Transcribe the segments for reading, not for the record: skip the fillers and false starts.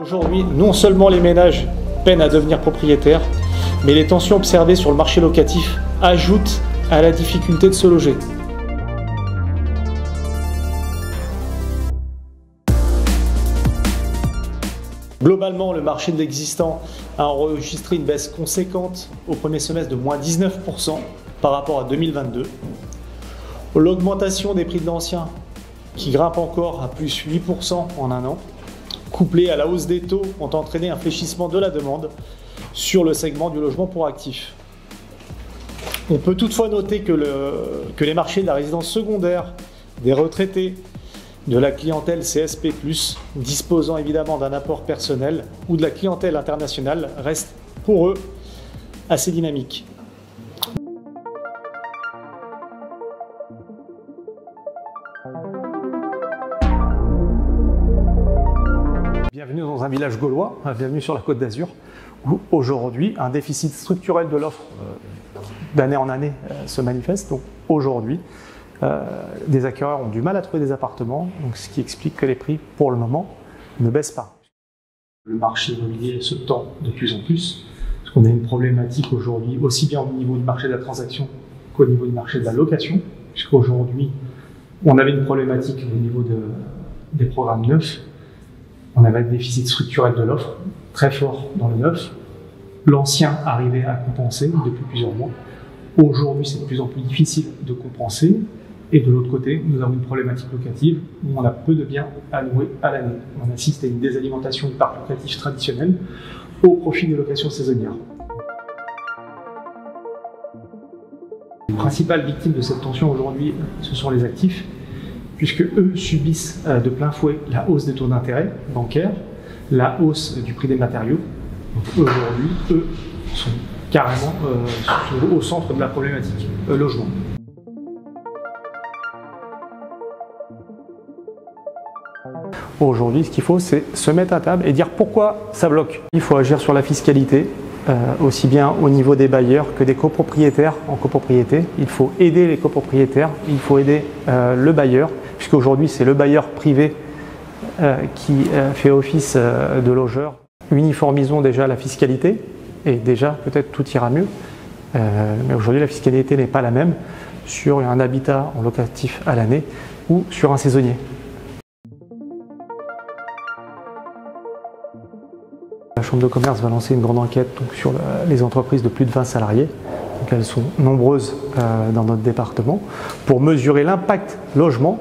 Aujourd'hui, non seulement les ménages peinent à devenir propriétaires, mais les tensions observées sur le marché locatif ajoutent à la difficulté de se loger. Globalement, le marché de l'existant a enregistré une baisse conséquente au premier semestre de moins 19% par rapport à 2022. L'augmentation des prix de l'ancien qui grimpe encore à plus 8% en un an, couplée à la hausse des taux, ont entraîné un fléchissement de la demande sur le segment du logement pour actifs. On peut toutefois noter que les marchés de la résidence secondaire, des retraités, de la clientèle CSP+, disposant évidemment d'un apport personnel, ou de la clientèle internationale, restent pour eux assez dynamiques. Bienvenue dans un village gaulois, bienvenue sur la Côte d'Azur, où aujourd'hui un déficit structurel de l'offre d'année en année se manifeste. Donc aujourd'hui, des acquéreurs ont du mal à trouver des appartements, donc ce qui explique que les prix, pour le moment, ne baissent pas. Le marché immobilier se tend de plus en plus, parce qu'on a une problématique aujourd'hui, aussi bien au niveau du marché de la transaction qu'au niveau du marché de la location, puisqu'aujourd'hui, on avait une problématique au niveau des programmes neufs. On avait un déficit structurel de l'offre, très fort dans le neuf. L'ancien arrivait à compenser depuis plusieurs mois. Aujourd'hui, c'est de plus en plus difficile de compenser. Et de l'autre côté, nous avons une problématique locative où on a peu de biens à louer à l'année. On assiste à une désalimentation du parc locatif traditionnel au profit des locations saisonnières. Les principales victimes de cette tension aujourd'hui, ce sont les actifs, puisque eux subissent de plein fouet la hausse des taux d'intérêt bancaires, la hausse du prix des matériaux. Donc aujourd'hui, eux sont carrément au centre de la problématique logement. Aujourd'hui, ce qu'il faut, c'est se mettre à table et dire pourquoi ça bloque. Il faut agir sur la fiscalité, aussi bien au niveau des bailleurs que des copropriétaires en copropriété. Il faut aider les copropriétaires, il faut aider le bailleur, puisqu'aujourd'hui, c'est le bailleur privé qui fait office de logeur. Uniformisons déjà la fiscalité et déjà, peut-être tout ira mieux. Mais aujourd'hui, la fiscalité n'est pas la même sur un habitat en locatif à l'année ou sur un saisonnier. La Chambre de commerce va lancer une grande enquête donc, sur les entreprises de plus de 20 salariés. Donc, elles sont nombreuses dans notre département pour mesurer l'impact logement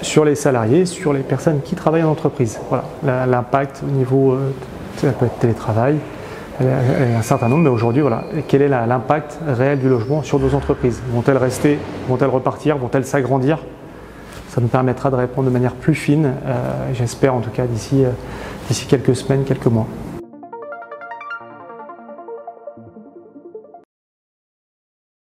sur les salariés, sur les personnes qui travaillent en entreprise. Voilà, l'impact au niveau, ça peut être télétravail, un certain nombre, mais aujourd'hui, voilà, quel est l'impact réel du logement sur nos entreprises? Vont-elles rester, vont-elles repartir, vont-elles s'agrandir? Ça nous permettra de répondre de manière plus fine, j'espère en tout cas d'ici quelques semaines, quelques mois.